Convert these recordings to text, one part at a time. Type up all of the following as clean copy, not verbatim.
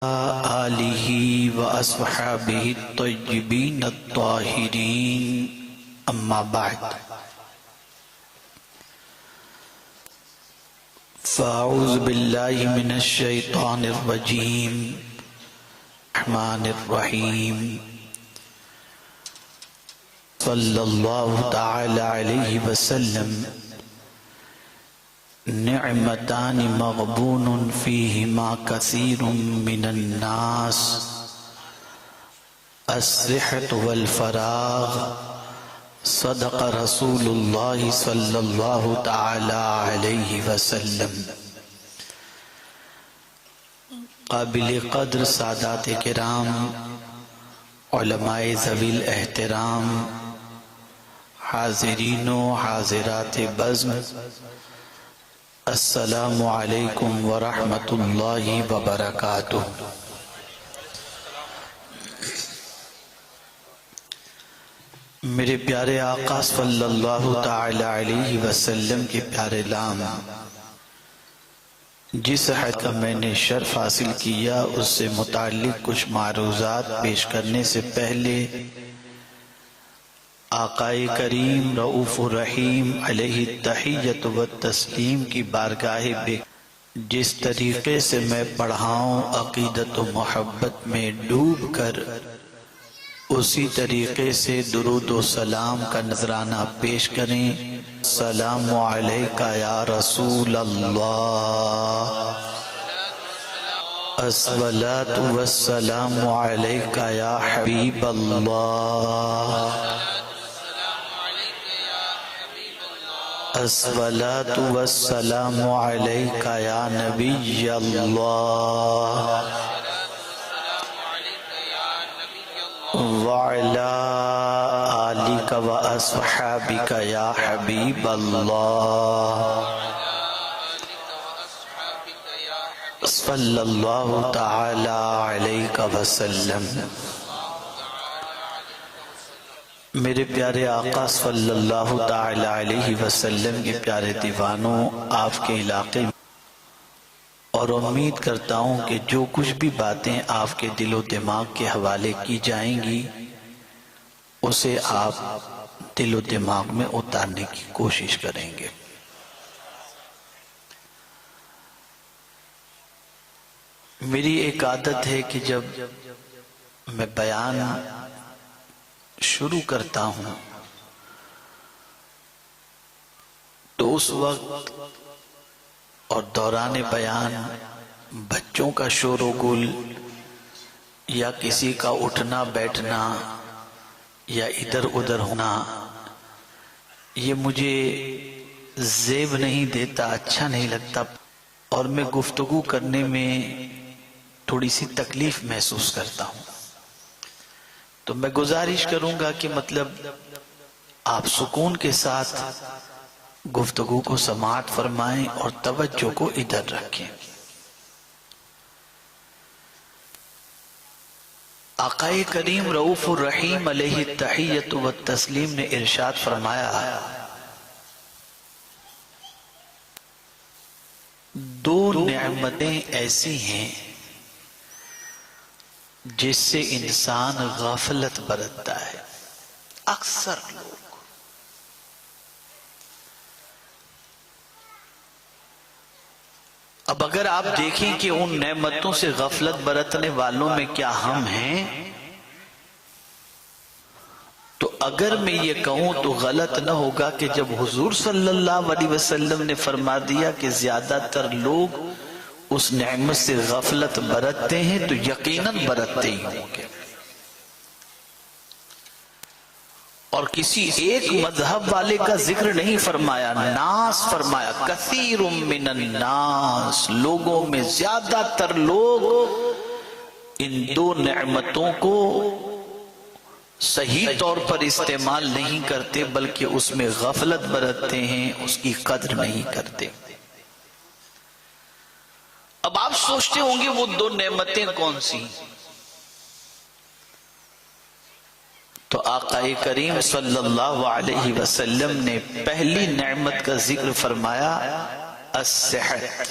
آلہ و اصحابہ الطیبین الطاہرین اما بعد فاعوذ باللہ من الشیطان الرجیم الرحمن الرحیم صلی اللہ تعالی علیہ وسلم نعمتان مغبون فیہما کثیر من الناس الصحت والفراغ صدق رسول اللہ صلی اللہ تعالی علیہ وسلم۔ قابل قدر سادات کرام، علماء ذوی الاحترام، حاضرین و حاضرات بزم، السلام علیکم ورحمۃ اللہ وبرکاتہ۔ میرے پیارے آقا صلی اللہ تعالی علیہ وسلم کے پیارے نام، جس حد کا میں نے شرف حاصل کیا اس سے متعلق کچھ معروضات پیش کرنے سے پہلے آقائے کریم رؤوف الرحیم علیہ التحیۃ والتسلیم کی بارگاہ بے جس طریقے سے میں پڑھاؤں عقیدت و محبت میں ڈوب کر اسی طریقے سے درود و سلام کا نذرانہ پیش کریں۔ السلام علیکہ یا رسول اللہ، الصلاۃ والسلام علیکہ یا حبیب اللہ، الصلاۃ والسلام علیکہ یا نبی اللہ، وعلی آلک و اصحابک یا حبیب اللہ، صلی اللہ تعالی علیہ وسلم۔ میرے پیارے آقا صلی اللہ تعالی علیہ وسلم کے پیارے دیوانوں، آپ کے علاقے میں اور امید کرتا ہوں کہ جو کچھ بھی باتیں آپ کے دل و دماغ کے حوالے کی جائیں گی اسے آپ دل و دماغ میں اتارنے کی کوشش کریں گے۔ میری ایک عادت ہے کہ جب میں بیان شروع کرتا ہوں تو اس وقت اور دوران بیان بچوں کا شور و گل یا کسی کا اٹھنا بیٹھنا یا ادھر ادھر ہونا یہ مجھے زیب نہیں دیتا، اچھا نہیں لگتا، اور میں گفتگو کرنے میں تھوڑی سی تکلیف محسوس کرتا ہوں۔ تو میں گزارش کروں گا کہ مطلب آپ سکون کے ساتھ گفتگو کو سماعت فرمائیں اور توجہ کو ادھر رکھیں۔ آقائے کریم رؤوف الرحیم علیہ التحیۃ والتسلیم نے ارشاد فرمایا، دو نعمتیں ایسی ہیں جس سے انسان غفلت برتتا ہے۔ اکثر لوگ اب اگر آپ دیکھیں کہ ان نعمتوں سے غفلت برتنے والوں میں کیا ہم ہیں، تو اگر میں یہ کہوں تو غلط نہ ہوگا کہ جب حضور صلی اللہ علیہ وسلم نے فرما دیا کہ زیادہ تر لوگ اس نعمت سے غفلت برتتے ہیں تو یقیناً برتتے ہی ہوں گے۔ اور کسی ایک مذہب والے کا ذکر نہیں فرمایا، ناس فرمایا، کثیر من الناس، لوگوں میں زیادہ تر لوگ ان دو نعمتوں کو صحیح طور پر استعمال نہیں کرتے بلکہ اس میں غفلت برتتے ہیں، اس کی قدر نہیں کرتے۔ اب آپ سوچتے ہوں گے وہ دو نعمتیں کون سی؟ تو آقا کریم صلی اللہ علیہ وسلم نے پہلی نعمت کا ذکر فرمایا، الصحت،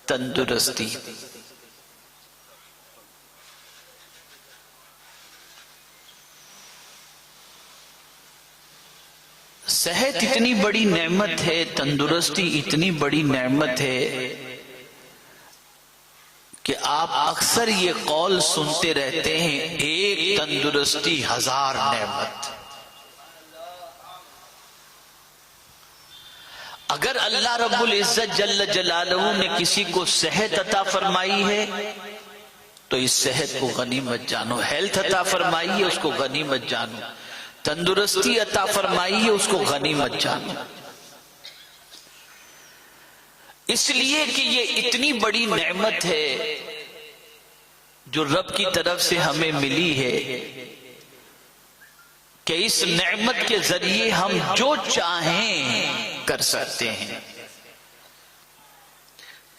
تندرستی۔ صحت اتنی بڑی نعمت ہے، تندرستی اتنی بڑی نعمت ہے کہ آپ اکثر یہ قول سنتے رہتے ہیں، ایک تندرستی ہزار نعمت۔ اگر اللہ رب العزت جل جلالہ نے کسی کو صحت عطا فرمائی ہے تو اس صحت کو غنیمت جانو، ہیلتھ عطا فرمائی ہے اس کو غنیمت جانو، تندرستی عطا فرمائی ہے اس کو غنیمت جانو، اس لیے کہ یہ اتنی بڑی نعمت ہے جو رب کی طرف سے ہمیں ملی ہے کہ اس نعمت کے ذریعے ہم جو چاہیں کر سکتے ہیں۔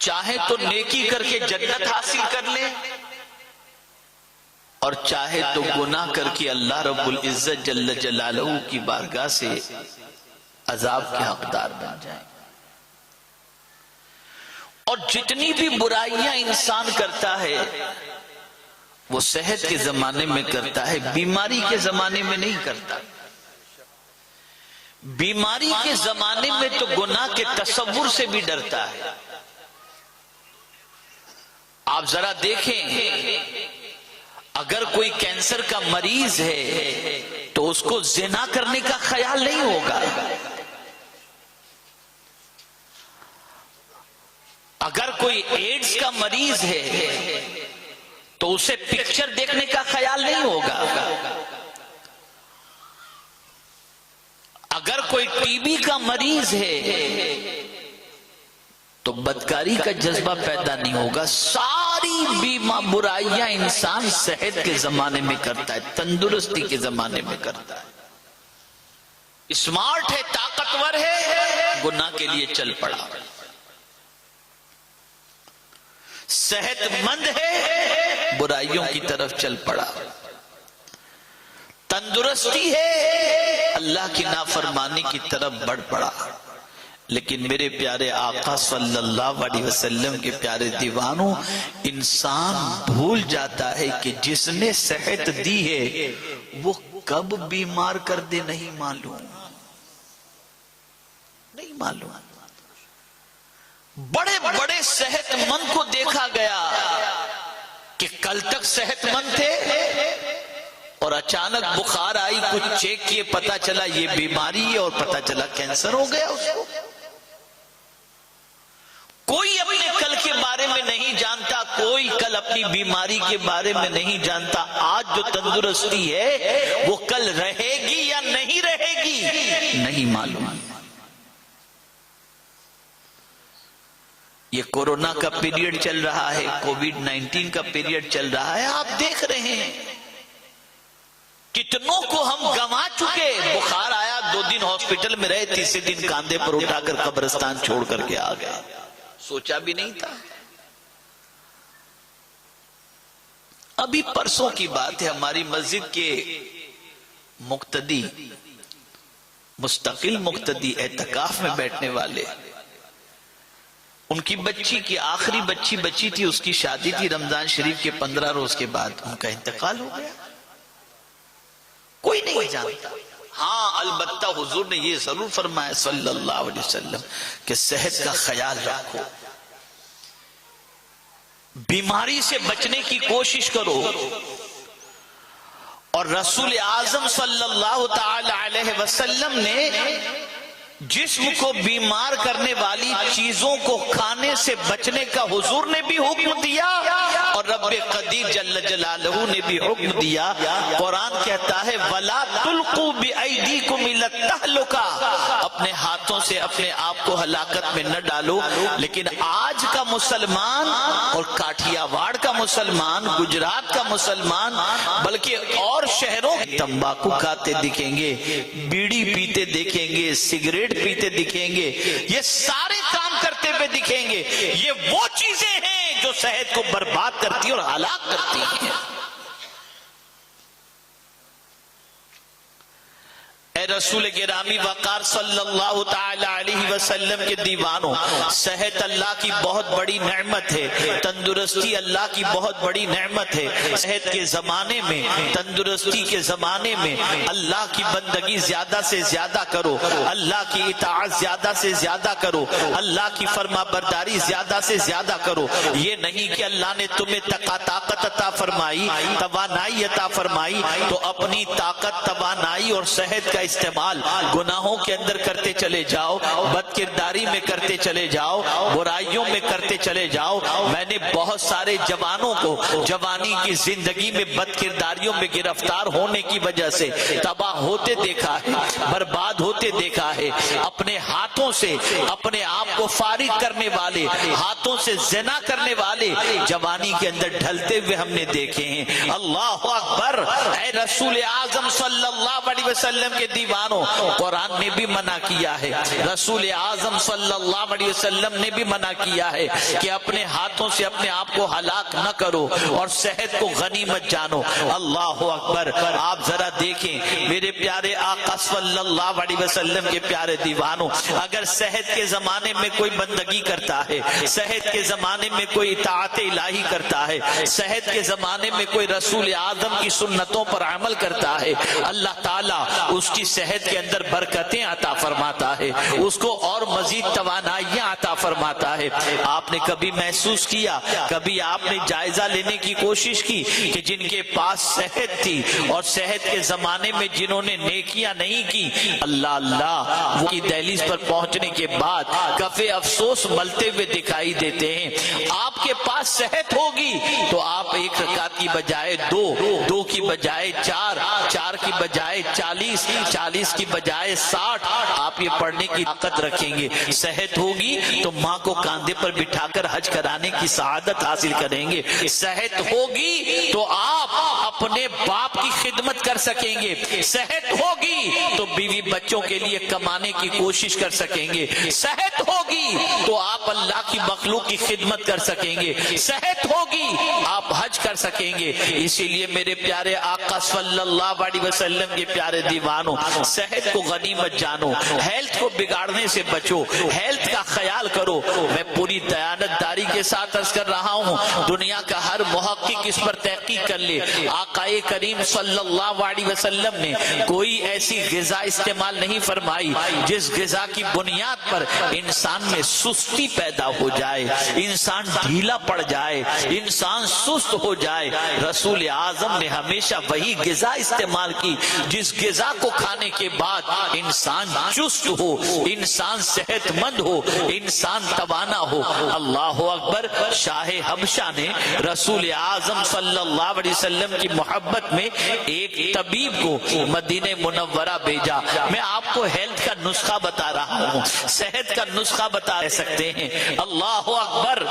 چاہے تو نیکی کر کے جنت حاصل کر لیں، اور چاہے تو گناہ کر کے اللہ رب العزت جل جلالہ کی بارگاہ سے عذاب کے حقدار بن جائیں۔ اور جتنی بھی برائیاں انسان کرتا ہے وہ صحت کے زمانے میں کرتا ہے، بیماری کے زمانے میں نہیں کرتا۔ بیماری کے زمانے میں تو گناہ کے تصور سے بھی ڈرتا ہے۔ آپ ذرا دیکھیں، اگر کوئی کینسر کا مریض ہے تو اس کو زنا کرنے کا خیال نہیں ہوگا، اگر کوئی ایڈز کا مریض ہے تو اسے پکچر دیکھنے کا خیال نہیں ہوگا، اگر کوئی ٹی بی کا مریض ہے تو بدکاری کا جذبہ پیدا نہیں ہوگا۔ ساری برائیاں انسان صحت کے زمانے میں کرتا ہے، تندرستی کے زمانے میں کرتا ہے، اسمارٹ ہے، طاقتور ہے، گناہ کے لیے چل پڑا، صحت مند ہے، برائیوں کی طرف چل پڑا، تندرستی ہے، اللہ کی نافرمانی کی طرف بڑھ پڑا۔ لیکن میرے پیارے آقا صلی اللہ علیہ وسلم کے پیارے دیوانوں، انسان بھول جاتا ہے کہ جس نے صحت دی ہے وہ کب بیمار کر دے نہیں معلوم۔ بڑے بڑے صحت مند کو دیکھا گیا کہ کل تک صحت مند تھے اور اچانک بخار آئی، کچھ چیک کیے، پتا چلا یہ بیماری ہے، اور پتا چلا کینسر ہو گیا اس کو۔ کوئی اپنے کل کے بارے میں نہیں جانتا، کوئی کل اپنی بیماری کے بارے میں نہیں جانتا۔ آج جو تندرستی ہے وہ کل رہے گی یا نہیں رہے گی نہیں معلوم۔ یہ کورونا کا پیریڈ چل رہا ہے، کووڈ-19 کا پیریڈ چل رہا ہے، آپ دیکھ رہے ہیں کتنوں کو ہم گنوا چکے۔ بخار آیا، 2 دن ہاسپٹل میں رہے، تیسرے دن کاندھے پر اٹھا کر قبرستان چھوڑ کر کے آ گئے، سوچا بھی نہیں تھا۔ ابھی پرسوں کی بات ہے، ہماری مسجد کے مقتدی، مستقل مقتدی، اعتکاف میں بیٹھنے والے، ان کی بچی کی آخری بچی تھی، اس کی شادی تھی، رمضان شریف کے 15 روز کے بعد ان کا انتقال ہو گیا۔ کوئی نہیں جانتا۔ ہاں البتہ حضور نے یہ ضرور فرمایا صلی اللہ علیہ وسلم کہ صحت کا خیال رکھو، بیماری سے بچنے کی کوشش کرو، اور رسول اعظم صلی اللہ تعالی علیہ وسلم نے جسم کو بیمار کرنے والی چیزوں کو کھانے سے بچنے کا حضور نے بھی حکم دیا، اور رب قدیر جل جلالہ نے بھی حکم دیا۔ قرآن کہتا ہے وَلَا تُلْقُوا بِأَيْدِيكُمْ إِلَى التَّهْلُكَةِ، اپنے ہاتھوں سے اپنے آپ کو ہلاکت میں نہ ڈالو۔ لیکن آج کا مسلمان اور کاٹھیا واڑ کا مسلمان، گجرات کا مسلمان، بلکہ اور شہروں تمباکو کھاتے دکھیں گے، بیڑی پیتے دیکھیں گے، سگریٹ پیتے دکھیں گے، یہ سارے کام کرتے ہوئے دکھیں گے۔ یہ وہ چیزیں ہیں جو صحت کو برباد کرتی اور ہلاک کرتی ہیں۔ اے رسول گرامی وقار صلی اللہ تعالی علیہ وسلم کے دیوانوں، صحت اللہ کی بہت بڑی نعمت ہے، تندرستی اللہ کی بہت بڑی نعمت ہے۔ صحت کے زمانے میں، تندرستی کے زمانے میں اللہ کی بندگی زیادہ سے زیادہ کرو، اللہ کی اطاعت زیادہ سے زیادہ کرو، اللہ کی فرما برداری زیادہ سے زیادہ کرو۔ یہ نہیں کہ اللہ نے تمہیں طاقت عطا فرمائی، توانائی عطا فرمائی تو اپنی طاقت، توانائی اور صحت کا استعمال گناہوں کے اندر کرتے چلے جاؤ، بد کرداری میں کرتے چلے جاؤ، برائیوں میں کرتے چلے جاؤ۔ میں نے بہت سارے جوانوں کو جوانی کی زندگی میں بد کرداریوں میں گرفتار ہونے کی وجہ سے تباہ ہوتے دیکھا ہے، برباد ہوتے دیکھا ہے۔ اپنے ہاتھوں سے اپنے آپ کو فارغ کرنے والے، ہاتھوں سے زنا کرنے والے جوانی کے اندر ڈھلتے ہوئے ہم نے دیکھے ہیں۔ اللہ اکبر! اے رسول اعظم صلی اللہ علیہ وسلم کے دیوانوں، قرآن نے بھی منع کیا ہے، رسول اعظم صلی اللہ علیہ وسلم نے بھی منع کیا ہے کہ اپنے ہاتھوں سے اپنے آپ کو ہلاک نہ کرو اور صحت کو غنیمت جانو۔ اللہ اکبر! آپ ذرا دیکھیں میرے پیارے آقا صلی اللہ علیہ وسلم کے پیارے دیوانوں، اگر صحت کے زمانے میں کوئی بندگی کرتا ہے، صحت کے زمانے میں کوئی اطاعت الہی کرتا ہے، صحت کے زمانے میں کوئی رسول اعظم کی سنتوں پر عمل کرتا ہے، اللہ تعالیٰ اس کی صحت کے اندر برکتیں عطا فرماتا ہے، اس کو اور مزید توانائیاں عطا فرماتا ہے۔ آپ نے کبھی محسوس کیا، کبھی آپ نے جائزہ لینے کی کوشش کی کہ جن کے پاس صحت تھی اور صحت کے زمانے میں جنہوں نے نیکیاں نہیں کی، اللہ اللہ وہ کی دہلیز پر پہنچنے کے بعد کفے افسوس ملتے ہوئے دکھائی دیتے ہیں۔ آپ کے پاس صحت ہوگی تو آپ ایک رکعت کی بجائے دو کی بجائے چار کی بجائے 40 کی بجائے 60 آپ یہ پڑھنے کی طاقت رکھیں گے۔ صحت ہوگی تو ماں کو کاندھے پر بٹھا کر حج کرانے کی سعادت حاصل کریں گے۔ صحت ہوگی تو آپ اپنے باپ کی خدمت کر سکیں گے، صحت ہوگی تو بیوی بچوں کے لیے کمانے کی کوشش کر سکیں گے، صحت ہوگی تو آپ اللہ کی مخلوق کی خدمت کر سکیں گے، صحت ہوگی آپ حج کر سکیں گے۔ اسی لیے میرے پیارے آقا صلی اللہ علیہ وسلم کے پیارے دیوانوں، صحت کو غنیمت جانو، ہیلتھ کو بگاڑنے سے بچو، ہیلتھ کا خیال کرو۔ میں پوری دیانتداری کے ساتھ عرض کر رہا ہوں، دنیا کا ہر محقق اس پر تحقیق کر لے، آقا کریم صلی اللہ علیہ وسلم نے کوئی ایسی غذا استعمال نہیں فرمائی جس غذا کی بنیاد پر انسان میں سستی پیدا ہو جائے، انسان ڈھیلا پڑ جائے، انسان سست ہو جائے۔ رسول اعظم نے ہمیشہ وہی غذا استعمال کی جس غذا کو کھانے کے بعد انسان چست ہو، انسان صحت مند ہو، انسان توانا ہو۔ اللہ اکبر! شاہ حبشہ نے رسول اعظم صلی اللہ علیہ وسلم کی محبت میں ایک طبیب کو مدینہ منورہ بھیجا۔ میں آپ کو ہیلتھ کا نسخہ بتا رہا ہوں، صحت کا نسخہ بتا سکتے ہیں۔ اللہ اکبر!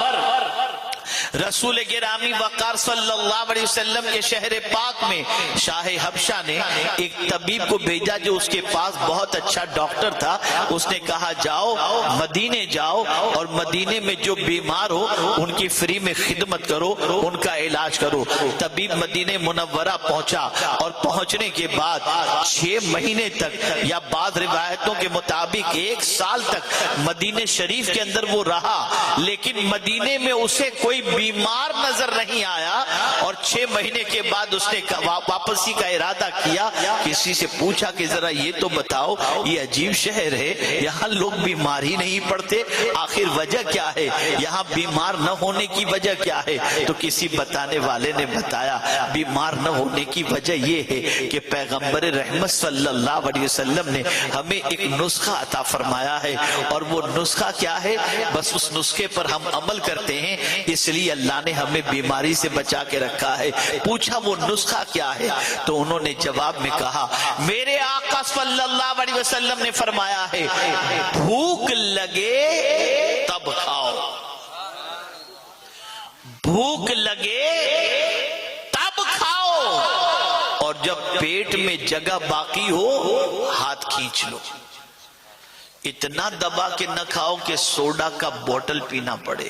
رسول گرامی وقار صلی اللہ علیہ وسلم کے شہر پاک میں شاہ حبشہ نے ایک طبیب کو بھیجا جو اس کے پاس بہت اچھا ڈاکٹر تھا۔ اس نے کہا جاؤ مدینے جاؤ اور مدینے میں جو بیمار ہو ان کی فری میں خدمت کرو، ان کا علاج کرو۔ طبیب مدینہ منورہ پہنچا اور پہنچنے کے بعد 6 مہینے تک یا بعض روایتوں کے مطابق 1 سال تک مدینہ شریف کے اندر وہ رہا، لیکن مدینے میں اسے کوئی بیمار نظر نہیں آیا۔ اور 6 مہینے کے بعد اس نے واپسی کا ارادہ کیا۔ کسی سے پوچھا کہ ذرا یہ تو بتاؤ، یہ عجیب شہر ہے، یہاں لوگ بیمار ہی نہیں پڑتے، آخر وجہ کیا ہے؟ یہاں بیمار نہ ہونے کی وجہ کیا ہے؟ تو کسی بتانے والے نے بتایا بیمار نہ ہونے کی وجہ یہ ہے کہ پیغمبر رحمت صلی اللہ علیہ وسلم نے ہمیں ایک نسخہ عطا فرمایا ہے، اور وہ نسخہ کیا ہے؟ بس اس نسخے پر ہم عمل کرتے ہیں، اس لیے اللہ نے ہمیں بیماری سے بچا کے رکھا ہے۔ پوچھا وہ نسخہ کیا ہے؟ تو انہوں نے جواب میں کہا میرے آقا صلی اللہ علیہ وسلم نے فرمایا ہے بھوک لگے تب کھاؤ، بھوک لگے تب کھاؤ، اور جب پیٹ میں جگہ باقی ہو ہاتھ کھینچ لو۔ اتنا دبا کے نہ کھاؤ کہ سوڈا کا بوتل پینا پڑے،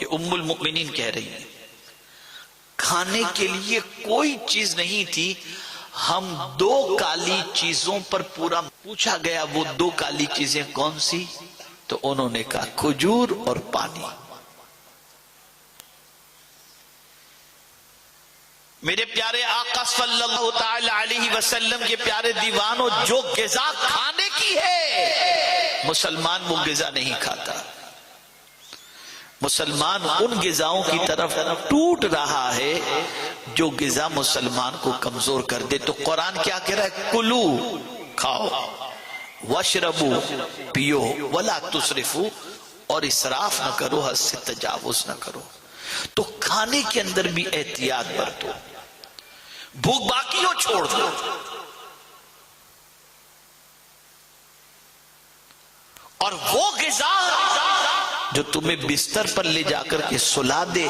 یہ ام المؤمنین کہہ رہی ہیں، کھانے کے لیے کوئی چیز نہیں تھی، ہم 2 کالی چیزوں پر پورا پوچھا گیا، وہ 2 کالی چیزیں کون سی؟ تو انہوں نے کہا کھجور اور پانی۔ میرے پیارے آقا صلی اللہ تعالی علیہ وسلم کے پیارے دیوانوں، جو غذا کھانے کی ہے مسلمان وہ غذا نہیں کھاتا، مسلمان ان غذاؤں کی طرف ٹوٹ رہا ہے جو غذا مسلمان کو کمزور کر دے۔ تو قرآن کیا کہہ رہا ہے؟ کلو، کھاؤ، واشربو، پیو، ولا تسرفو، اور اسراف نہ کرو، حد سے تجاوز نہ کرو۔ تو کھانے کے اندر بھی احتیاط برتو، بھوک باقیوں چھوڑ دو، اور وہ غذا جو تمہیں بستر پر لے جا کر کے سلا دے،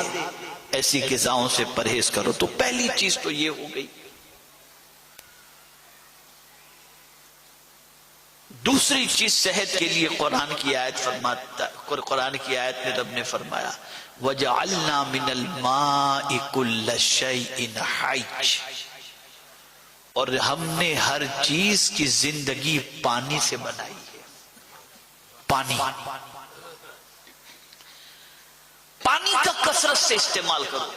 ایسی غذاؤں سے پرہیز کرو۔ تو پہلی چیز تو یہ ہو گئی۔ دوسری چیز صحت کے لیے قرآن کی آیت میں رب نے فرمایا وَجَعَلْنَا مِنَ الْمَاءِ كُلَّ شَيْءٍ حَيٍّ، اور ہم نے ہر چیز کی زندگی پانی سے بنائی ہے۔ پانی کا کثرت سے استعمال کرو،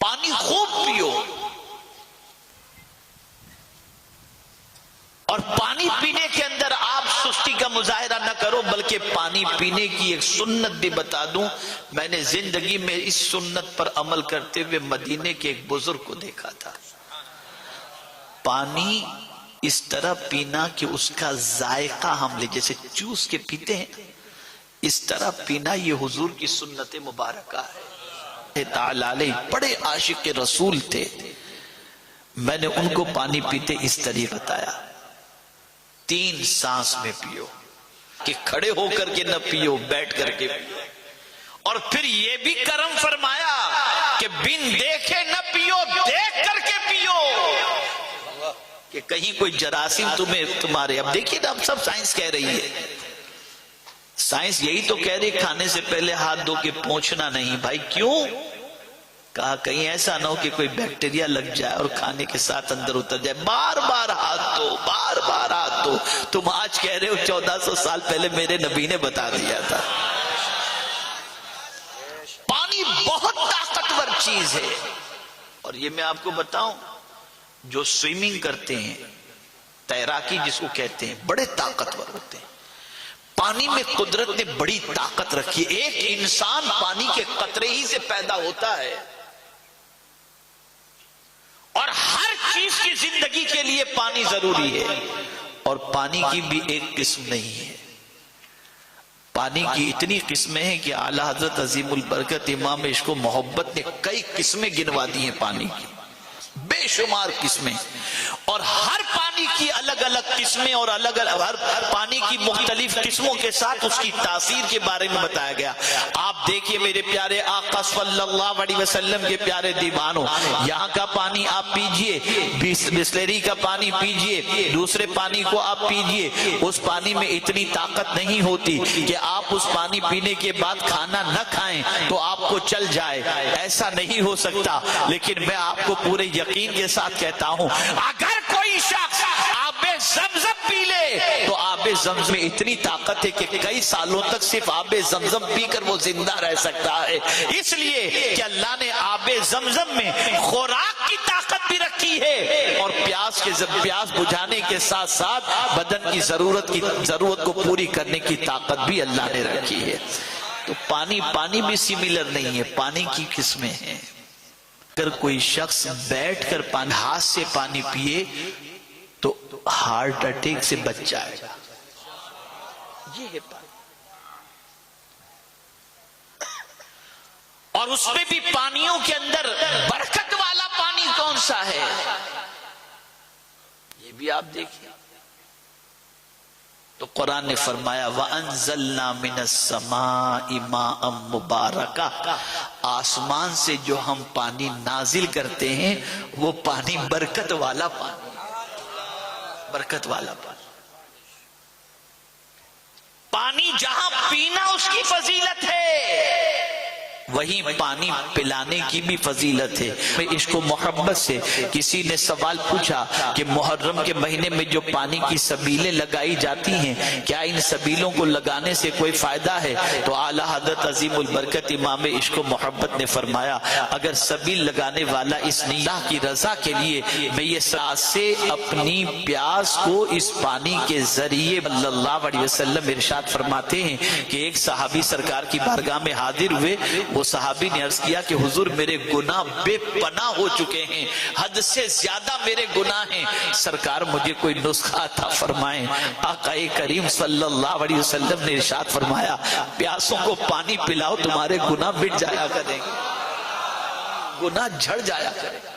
پانی خوب پیو، اور پانی پینے کے اندر آپ سستی کا مظاہرہ نہ کرو، بلکہ پانی پینے کی ایک سنت بھی بتا دوں۔ میں نے زندگی میں اس سنت پر عمل کرتے ہوئے مدینے کے ایک بزرگ کو دیکھا تھا۔ پانی اس طرح پینا کہ اس کا ذائقہ ہم لے، جیسے چوس کے پیتے ہیں، اس طرح پینا، یہ حضور کی سنت مبارکہ ہے۔ تعالی بڑے عاشق رسول تھے، میں نے ان کو پانی پیتے اس طریقے بتایا، 3 سانس میں پیو، کہ کھڑے ہو کر کے نہ پیو، بیٹھ کر کے پیو، اور پھر یہ بھی کرم فرمایا کہ بن دیکھے نہ پیو، دیکھ کر کے پیو، کہ کہیں کوئی جراثیم تمہارے۔ اب دیکھیے نا، اب سب سائنس کہہ رہی ہے، سائنس یہی تو کہہ رہی کھانے سے پہلے ہاتھ دھو کے پہنچنا نہیں۔ بھائی کیوں؟ کہا کہیں ایسا نہ ہو کہ کوئی بیکٹیریا لگ جائے اور کھانے کے ساتھ اندر اتر جائے۔ بار بار ہاتھ دھو، بار بار ہاتھ دھو۔ تم آج کہہ رہے ہو 1400 سال پہلے میرے نبی نے بتا دیا تھا۔ پانی بہت طاقتور چیز ہے، اور یہ میں آپ کو بتاؤں، جو سوئمنگ کرتے ہیں، تیراکی جس کو کہتے ہیں، بڑے طاقتور ہوتے ہیں۔ پانی میں قدرت نے بڑی طاقت رکھی ہے۔ ایک انسان پانی کے قطرے ہی سے پیدا ہوتا ہے، اور ہر چیز کی زندگی کے لیے پانی ضروری ہے، اور پانی کی بھی ایک قسم نہیں ہے۔ پانی کی اتنی قسمیں ہیں کہ اعلیٰ حضرت عظیم البرکت امام عشق و محبت نے کئی قسمیں گنوا دی ہیں پانی کی، بے شمار قسمیں، اور ہر پانی کی الگ الگ قسمیں، اور ہر پانی کی مختلف قسموں کے ساتھ اس کی تاثیر کے بارے میں بتایا گیا۔ آپ دیکھیے میرے پیارے آقا صلی اللہ علیہ وسلم کے پیارے دیوانوں، یہاں کا پانی آپ پیجئے، بسلری کا پانی پیجئے، دوسرے پانی کو آپ پیجئے، اس پانی میں اتنی طاقت نہیں ہوتی کہ آپ اس پانی پینے کے بعد کھانا نہ کھائیں تو آپ کو چل جائے، ایسا نہیں ہو سکتا۔ لیکن میں آپ کو پورے یقین کے ساتھ کہتا ہوں، اگر کوئی شخص آب زمزم پی لے تو آب زمزم میں اتنی طاقت ہے کہ کئی سالوں تک صرف آب زمزم پی کر وہ زندہ رہ سکتا ہے، اس لیے کہ اللہ نے آب زمزم میں خوراک کی طاقت بھی رکھی ہے، اور پیاس بجھانے کے ساتھ ساتھ بدن کی ضرورت کو پوری کرنے کی طاقت بھی اللہ نے رکھی ہے۔ تو پانی بھی سملر نہیں ہے، پانی کی قسمیں ہیں۔ اگر کوئی شخص بیٹھ کر ہاتھ سے پانی پیے تو ہارٹ اٹیک سے بچ جائے گا، یہ ہے پانی۔ اور اس میں بھی پانیوں کے اندر برکت والا پانی کون سا ہے، یہ بھی آپ دیکھیں۔ تو قرآن نے فرمایا وَأَنزَلْنَا مِنَ السَّمَاءِ مَاءً مُبَارَكًا، آسمان سے جو ہم پانی نازل کرتے ہیں وہ پانی برکت والا پانی، برکت والا پانی۔ پانی جہاں پینا اس کی فضیلت ہے، وہیں پانی پلانے کی بھی فضیلت ہے۔ عشق و محبت سے کسی نے سوال پوچھا کہ محرم کے مہینے میں جو پانی کی سبیلیں لگائی جاتی ہیں، کیا ان سبیلوں کو لگانے سے کوئی فائدہ ہے؟ تو اعلیٰ حضرت عظیم البرکت امام عشق و محبت نے فرمایا، اگر سبیل لگانے والا اس اللہ کی رضا کے لیے میں یہ ساتھ سے اپنی پیاس کو اس پانی کے ذریعے، صلی اللہ علیہ وسلم ارشاد فرماتے ہیں کہ ایک صحابی سرکار کی بارگاہ میں حاضر ہوئے، وہ صحابی نے عرض کیا کہ حضور میرے گناہ بے پناہ ہو چکے ہیں، حد سے زیادہ میرے گناہ ہیں، سرکار مجھے کوئی نسخہ عطا فرمائیں۔ آقا کریم صلی اللہ علیہ وسلم نے ارشاد فرمایا، پیاسوں کو پانی پلاؤ، تمہارے گناہ مٹ جایا کریں گے، گناہ جھڑ جایا کریں گے۔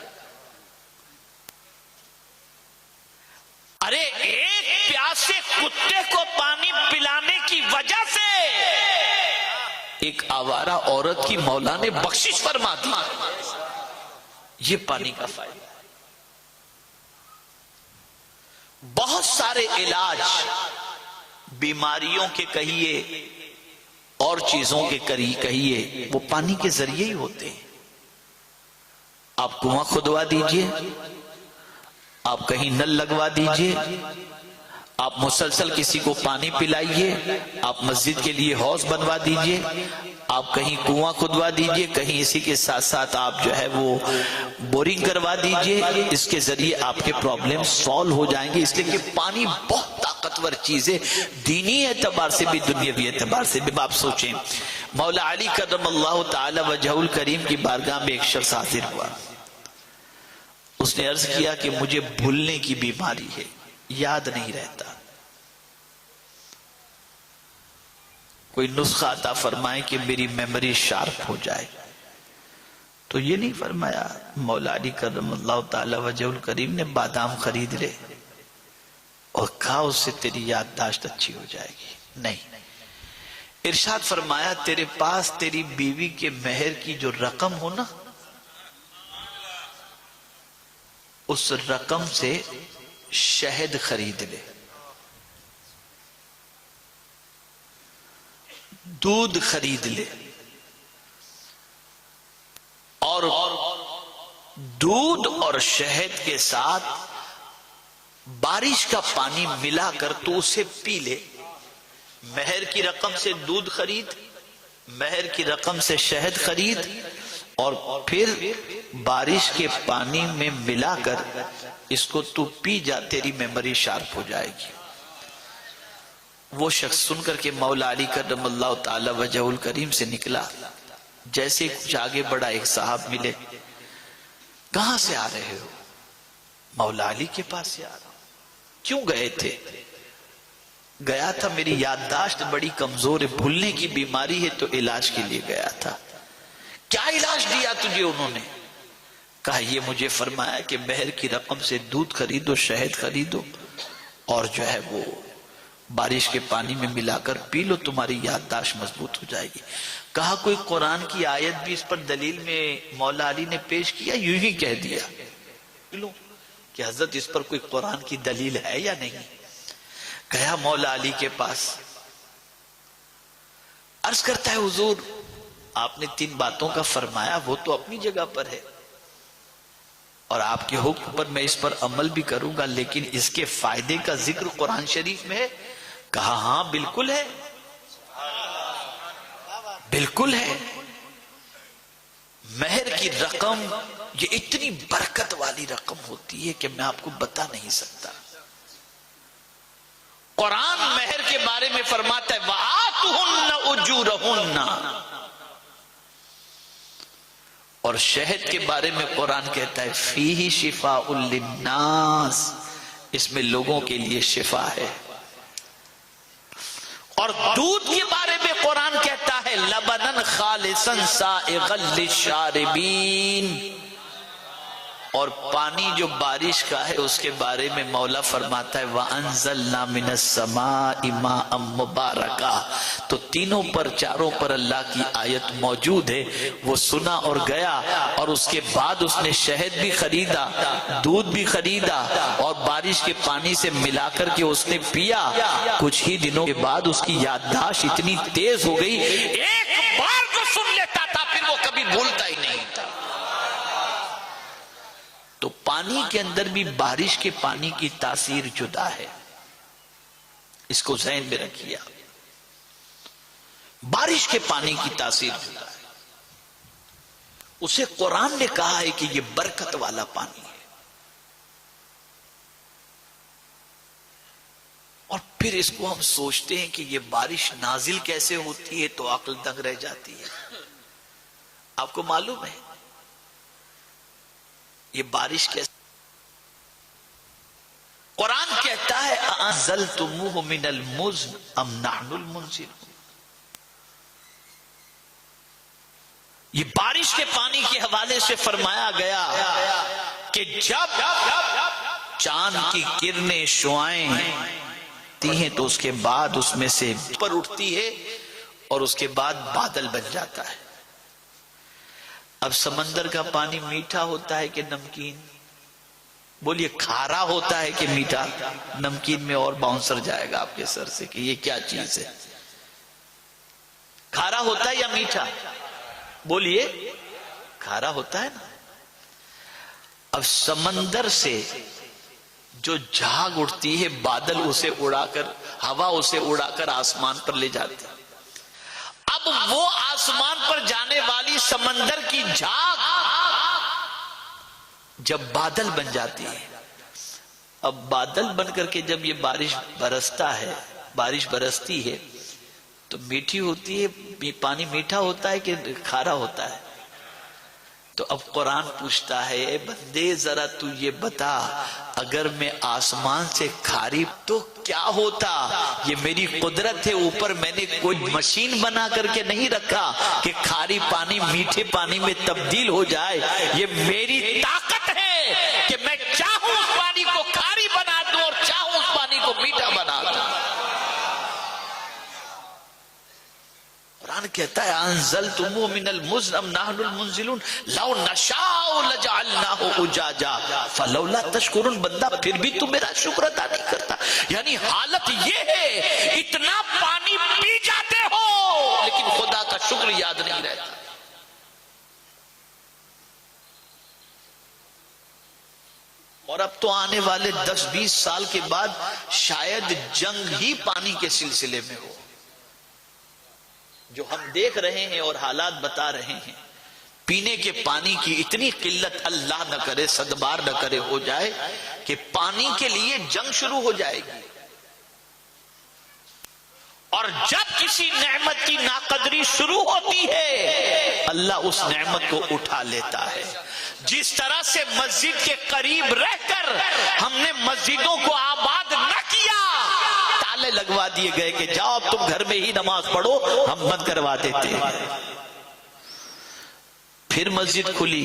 ارے ایک پیاسے کتے کو پانی پلانے کی وجہ سے ایک آوارہ عورت کی مولا نے بخشش فرما دی۔ یہ پانی کا فائدہ ہے۔ بہت سارے علاج بیماریوں کے کہیے اور چیزوں کے کہیے وہ پانی کے ذریعے ہی ہوتے ہیں۔ آپ کنواں کھدوا دیجئے، آپ کہیں نل لگوا دیجئے، آپ مسلسل کسی کو پانی پلائیے، آپ مسجد کے لیے حوض بنوا دیجئے، آپ کہیں کنواں کھدوا دیجئے، کہیں اسی کے ساتھ ساتھ آپ جو ہے وہ بورنگ کروا دیجئے، اس کے ذریعے آپ کے پرابلم سالو ہو جائیں گے۔ اس لیے کہ پانی بہت طاقتور چیز ہے، دینی اعتبار سے بھی دنیاوی اعتبار سے بھی۔ آپ سوچیں، مولا علی کرم اللہ تعالی وجہ الکریم کی بارگاہ میں ایک شخص حاضر ہوا، اس نے عرض کیا کہ مجھے بھولنے کی بیماری ہے، یاد نہیں رہتا، کوئی نسخہ عطا فرمائے کہ میری میموری شارپ ہو جائے۔ تو یہ نہیں فرمایا مولا علی کرم اللہ تعالی وجہ الکریم نے بادام خرید لے اور کھا، اس سے تیری یادداشت اچھی ہو جائے گی، نہیں، ارشاد فرمایا تیرے پاس تیری بیوی کے مہر کی جو رقم ہو نا، اس رقم سے شہد خرید لے، دودھ خرید لے، اور دودھ اور شہد کے ساتھ بارش کا پانی ملا کر تو اسے پی لے۔ مہر کی رقم سے دودھ خرید، مہر کی رقم سے شہد خرید، اور پھر بارش کے پانی میں ملا کر اس کو تو پی جا، تیری میموری شارپ ہو جائے گی۔ وہ شخص سن کر کے مولا علی کرم اللہ تعالی وجہ الکریم سے نکلا، جیسے کچھ آگے بڑا ایک صاحب ملے، کہاں سے آ رہے ہو؟ مولا علی کے پاس سے آ رہا ہوں۔ کیوں گئے تھے؟ گیا تھا، میری یادداشت بڑی کمزور ہے، بھولنے کی بیماری ہے، تو علاج کے لیے گیا تھا۔ کیا علاج دیا تجھے انہوں نے؟ کہا یہ مجھے فرمایا کہ مہر کی رقم سے دودھ خریدو، شہد خریدو، اور جو ہے وہ بارش کے پانی میں ملا کر پی لو، تمہاری یادداشت مضبوط ہو جائے گی۔ کہا کوئی قرآن کی آیت بھی اس پر دلیل میں مولا علی نے پیش کیا؟ یوں ہی کہہ دیا کہ حضرت اس پر کوئی قرآن کی دلیل ہے یا نہیں؟ گیا مولا علی کے پاس، عرض کرتا ہے حضور آپ نے 3 باتوں کا فرمایا، وہ تو اپنی جگہ پر ہے، اور آپ کے حکم پر میں اس پر عمل بھی کروں گا، لیکن اس کے فائدے کا ذکر قرآن شریف میں ہے؟ کہا ہاں بالکل ہے، بالکل ہے۔ مہر کی رقم یہ اتنی برکت والی رقم ہوتی ہے کہ میں آپ کو بتا نہیں سکتا۔ قرآن مہر کے بارے میں فرماتا ہے وَآتُهُنَّ أُجُورَهُنَّ، اور شہد کے بارے میں قرآن کہتا ہے فِيهِ شِفَاءٌ لِلنَّاسِ، اس میں لوگوں کے لیے شفا ہے۔ اور دودھ کے بارے میں قرآن کہتا ہے لَبَنًا خَالِصًا سَائِغًا لِلشَّارِبِينَ، اور پانی جو بارش کا ہے اس کے بارے میں مولا فرماتا ہے وَأَنزَلْنَا مِنَ السَّمَاءِ مَاءً مُبَارَكًا، تو تینوں پر چاروں پر اللہ کی آیت موجود ہے۔ وہ سنا اور گیا، اور اس کے بعد اس نے شہد بھی خریدا، دودھ بھی خریدا، اور بارش کے پانی سے ملا کر کے اس نے پیا۔ کچھ ہی دنوں کے بعد اس کی یادداشت اتنی تیز ہو گئی، ایک بار جو سن لیتا تھا پھر وہ کبھی بھولتا ہی نہیں تھا۔ تو پانی کے اندر بھی بارش کے پانی کی تاثیر جدا ہے، اس کو ذہن میں رکھیے۔ بارش کے پانی کی تاثیر جدا ہے، اسے قرآن نے کہا ہے کہ یہ برکت والا پانی ہے۔ اور پھر اس کو ہم سوچتے ہیں کہ یہ بارش نازل کیسے ہوتی ہے تو عقل دنگ رہ جاتی ہے۔ آپ کو معلوم ہے یہ بارش کیسے؟ قرآن کہتا ہے أَأَنزَلْتُمُوهُ مِنَ الْمُزْنِ أَمْ نَحْنُ الْمُنزِلُونَ، یہ بارش کے پانی کے حوالے سے فرمایا گیا کہ جب چاند کی کرنیں شعائیں ہیں تو اس کے بعد اس میں سے پر اٹھتی ہے اور اس کے بعد بادل بن جاتا ہے۔ اب سمندر کا پانی میٹھا ہوتا ہے کہ نمکین؟ بولیے، کھارا ہوتا ہے کہ میٹھا؟ نمکین میں اور باؤنسر جائے گا آپ کے سر سے کہ یہ کیا چیز ہے۔ کھارا ہوتا ہے یا میٹھا؟ بولیے، کھارا ہوتا ہے نا۔ اب سمندر سے جو جھاگ اٹھتی ہے، بادل اسے اڑا کر، ہوا اسے اڑا کر آسمان پر لے جاتی ہے۔ اب وہ آسمان پر جانے والی سمندر کی جھاگ جب بادل بن جاتی ہے، اب بادل بن کر کے جب یہ بارش برستا ہے، بارش برستی ہے تو میٹھی ہوتی ہے، پانی میٹھا ہوتا ہے کہ کھارا ہوتا ہے؟ تو اب قرآن پوچھتا ہے، اے بندے ذرا تو یہ بتا، اگر میں آسمان سے کھاری تو کیا ہوتا؟ یہ میری قدرت ہے، اوپر میں نے کوئی مشین بنا کر کے نہیں رکھا کہ کھاری پانی میٹھے پانی میں تبدیل ہو جائے۔ یہ میری طاقت ہے کہ میں چاہوں اس پانی کو کھاری بنا دوں اور چاہوں اس پانی کو میٹھا بنا دوں۔ قرآن کہتا ہے انزلتموه من المزن ام نحن المنزلون لو نشاء لجعلناه اجاجا فلولا تشکرون۔ بندہ پھر بھی تو میرا شکر ادا نہیں کرتا، یعنی حالت یہ ہے اتنا پانی پی جاتے ہو لیکن خدا کا شکر یاد نہیں رہتا۔ اور اب تو آنے والے 10-20 سال کے بعد شاید جنگ ہی پانی کے سلسلے میں ہو۔ جو ہم دیکھ رہے ہیں اور حالات بتا رہے ہیں، پینے کے پانی کی اتنی قلت، اللہ نہ کرے صد بار نہ کرے ہو جائے کہ پانی کے لیے جنگ شروع ہو جائے گی۔ اور جب کسی نعمت کی ناقدری شروع ہوتی ہے اللہ اس نعمت کو اٹھا لیتا ہے۔ جس طرح سے مسجد کے قریب رہ کر ہم نے مسجدوں کو آباد نہ کیا، تالے لگوا دیے گئے کہ جاؤ اب تم گھر میں ہی نماز پڑھو، ہم بند کروا دیتے ہیں۔ پھر مسجد کھلی،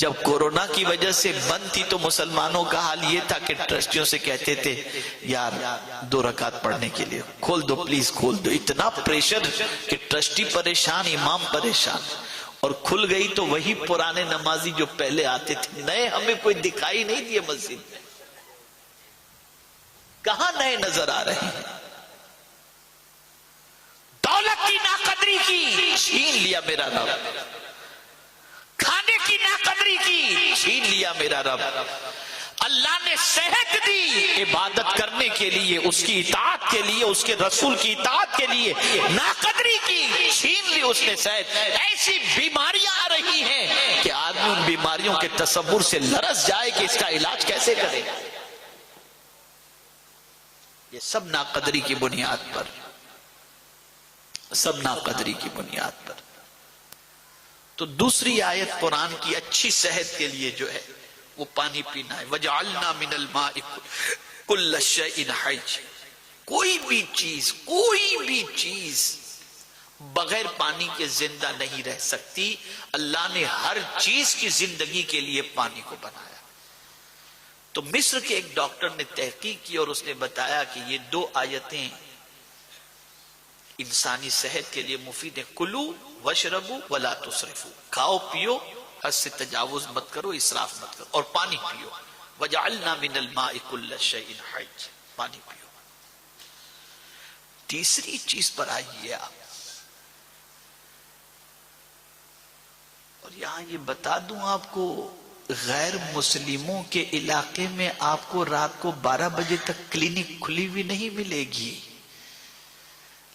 جب کورونا کی وجہ سے بند تھی تو مسلمانوں کا حال یہ تھا کہ ٹرسٹیوں سے کہتے تھے یار 2 رکعت پڑھنے کے لیے کھول دو، پلیز کھول دو۔ اتنا پریشر کہ ٹرسٹی پریشان، امام پریشان۔ اور کھل گئی تو وہی پرانے نمازی جو پہلے آتے تھے، نئے ہمیں کوئی دکھائی نہیں دیے مسجد میں۔ کہاں نئے نظر آ رہے ہیں؟ دولت کی ناقدری کی، چھین لیا میرا رب۔ کھانے کی ناقدری کی، چھین لیا میرا رب۔ اللہ نے صحت دی عبادت کرنے کے لیے، اس کی اطاعت کے لیے، اس کے رسول کی اطاعت کے لیے، ناقدری کی، چھین لی اس نے صحت۔ ایسی بیماریاں آ رہی ہیں کہ آدمی ان بیماریوں کے تصور سے لرز جائے کہ اس کا علاج کیسے کرے۔ یہ سب ناقدری کی بنیاد پر، سب ناقدری کی بنیاد پر۔ تو دوسری آیت قرآن کی اچھی صحت کے لیے جو ہے وہ پانی پینا ہے۔ وَجَعَلْنَا مِنَ الْمَاءِ كُلَّ شَيْءٍ حَيٍّ، کوئی بھی چیز بغیر پانی کے زندہ نہیں رہ سکتی. اللہ نے ہر چیز کی زندگی کے لیے پانی کو بنایا. تو مصر کے ایک ڈاکٹر نے تحقیق کی اور اس نے بتایا کہ یہ 2 آیتیں انسانی صحت کے لیے مفید ہیں. کلو وشربو ولا تسرفو، کھاؤ پیو، حد سے تجاوز مت کرو، اسراف مت کرو، اور پانی پیو. وجعلنا من الماء كل شيء حي، پانی پیو. تیسری چیز پر آئیے آپ، اور یہاں یہ بتا دوں آپ کو، غیر مسلموں کے علاقے میں آپ کو رات کو 12 بجے تک کلینک کھلی ہوئی نہیں ملے گی،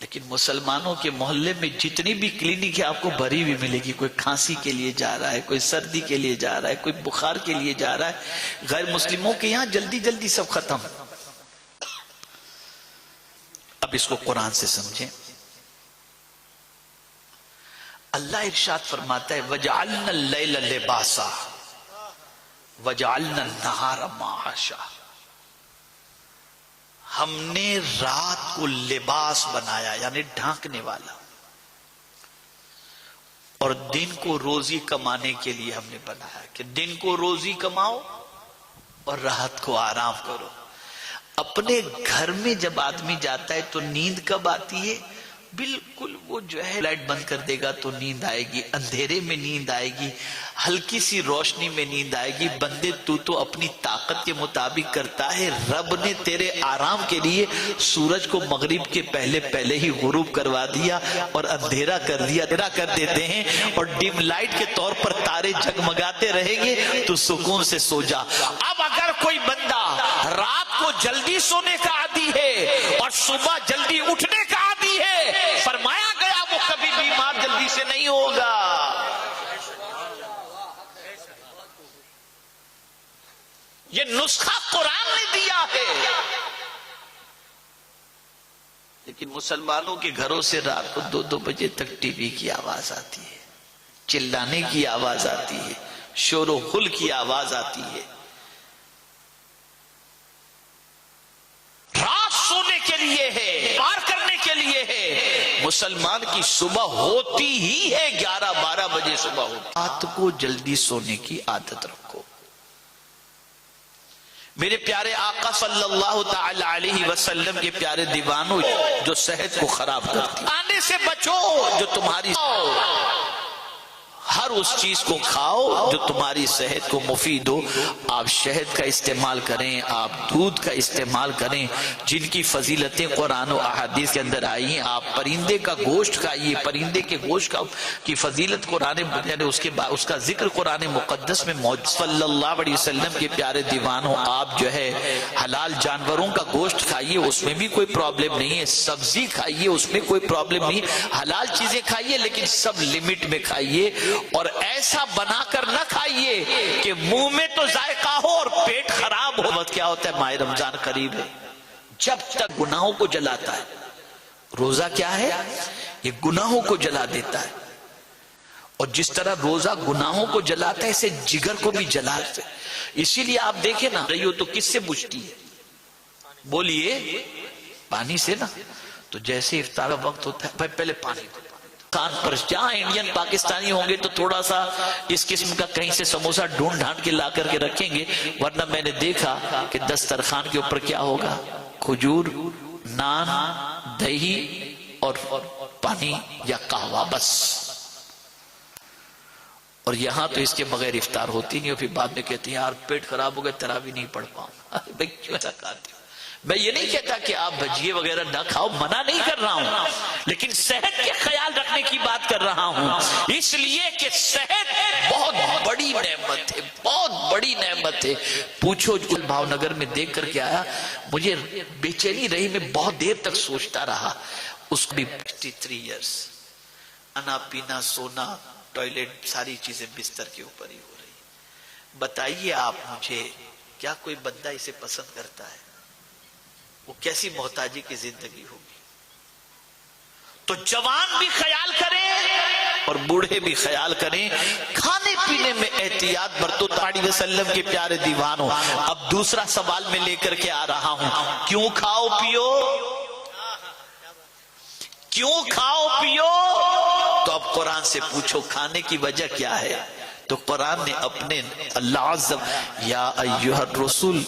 لیکن مسلمانوں کے محلے میں جتنی بھی کلینک ہے آپ کو بھری ہوئی ملے گی. کوئی کھانسی کے لیے جا رہا ہے، کوئی سردی کے لیے جا رہا ہے، کوئی بخار کے لیے جا رہا ہے. غیر مسلموں کے یہاں جلدی جلدی سب ختم. اب اس کو قرآن سے سمجھیں. اللہ ارشاد فرماتا ہے وَجَعَلْنَا اللَّيْلَ لِبَاسًا وَجَعَلْنَا النَّهَارَ مَعَاشًا. ہم نے رات کو لباس بنایا، یعنی ڈھانکنے والا، اور دن کو روزی کمانے کے لیے ہم نے بنایا کہ دن کو روزی کماؤ اور رات کو آرام کرو. اپنے گھر میں جب آدمی جاتا ہے تو نیند کب آتی ہے؟ بالکل وہ جو ہے لائٹ بند کر دے گا تو نیند آئے گی، اندھیرے میں نیند آئے گی، ہلکی سی روشنی میں نیند آئے گی. بندے تو اپنی طاقت کے مطابق کرتا ہے. رب نے تیرے آرام کے لیے سورج کو مغرب کے پہلے ہی غروب کروا دیا اور اندھیرا کر دیا. اندھیرا کر دیتے ہیں اور ڈم لائٹ کے طور پر تارے جگمگاتے رہیں گے تو سکون سے سو جا. اب اگر کوئی بندہ رات کو جلدی سونے کا عادی ہے اور صبح جلدی اٹھنے کا عادی ہے، فرمایا گیا وہ کبھی بیمار جلدی سے نہیں ہوگا. یہ نسخہ قرآن نے دیا ہے. لیکن مسلمانوں کے گھروں سے رات کو 2 بجے تک ٹی وی کی آواز آتی ہے، چلانے کی آواز آتی ہے، شور و غل کی آواز آتی ہے. رات سونے کے لیے ہے، پار کرنے کے لیے ہے. مسلمان کی صبح ہوتی ہی ہے 11-12 بجے صبح ہوتی. رات کو جلدی سونے کی عادت رکھو. میرے پیارے آقا صلی اللہ تعالی علیہ وسلم کے پیارے دیوانوں، جو صحت کو خراب کرتی آنے سے بچو، جو تمہاری ہر اس چیز کو کھاؤ جو تمہاری صحت کو مفید ہو. آپ شہد کا استعمال کریں، آپ دودھ کا استعمال کریں، جن کی فضیلتیں قرآن و احادیث کے اندر آئی ہیں. آپ پرندے کا گوشت کھائیے، پرندے کے گوشت کی فضیلت قرآن یعنی اس کا ذکر قرآن مقدس میں موجود. صلی اللہ علیہ وسلم کے پیارے دیوانوں، آپ جو ہے حلال جانوروں کا گوشت کھائیے، اس میں بھی کوئی پرابلم نہیں ہے. سبزی کھائیے، اس میں کوئی پرابلم نہیں. حلال چیزیں کھائیے لیکن سب لمٹ میں کھائیے، اور ایسا بنا کر نہ کھائیے کہ منہ میں تو ذائقہ ہو اور پیٹ خراب ہو. وقت کیا ہوتا ہے، ماہ رمضان قریب ہے، جب تک گناہوں کو جلاتا ہے. روزہ کیا ہے؟ یہ گناہوں کو جلا دیتا ہے. اور جس طرح روزہ گناہوں کو جلاتا ہے، اسے جگر کو بھی جلاتا ہے. اسی لیے آپ دیکھیں نا، رہی ہو تو کس سے بجھتی ہے؟ بولیے، پانی سے نا. تو جیسے افطار کا وقت ہوتا ہے، پہلے پانی کو کان پر. جہاں انڈین پاکستانی ہوں گے تو تھوڑا سا اس قسم کا کہیں سے سموسہ ڈھونڈ ڈھانڈ کے لا کر کے رکھیں گے، ورنہ میں نے دیکھا کہ دسترخوان کے اوپر کیا ہوگا؟ کھجور، نان، دہی اور پانی یا قہوہ، بس. اور یہاں تو اس کے بغیر افطار ہوتی نہیں. اور پھر بعد میں کہتے ہیں یار پیٹ خراب ہو گیا، تراویح نہیں پڑھ پاؤں. بھائی کیوں ایسا کہتے ہو؟ میں یہ نہیں کہتا کہ آپ بھجیے وغیرہ نہ کھاؤ، منع نہیں کر رہا ہوں، لیکن صحت کے خیال رکھنے کی بات کر رہا ہوں. اس لیے کہ صحت بہت بڑی نعمت ہے، بہت بڑی نعمت ہے. پوچھو جو بھاؤ نگر میں دیکھ کر کے آیا، مجھے بے چینی رہی، میں بہت دیر تک سوچتا رہا. اس کو بھی 53 ایئرس، کھانا پینا سونا ٹوائلٹ ساری چیزیں بستر کے اوپر ہی ہو رہی. بتائیے آپ مجھے، کیا کوئی بندہ اسے پسند کرتا ہے؟ وہ کیسی محتاجی کی زندگی ہوگی. تو جوان بھی خیال کریں اور بوڑھے بھی خیال کریں، کھانے پینے میں احتیاط برتو. صلی اللہ علیہ وسلم کے پیارے دیوانوں، اب دوسرا سوال میں لے کر کے آ رہا ہوں. کیوں کھاؤ پیو؟ کیوں کھاؤ پیو؟ قرآن سے پوچھو کھانے کی وجہ کیا ہے؟ تو قرآن نے اپنے اللہ عز یا ایھا الرسول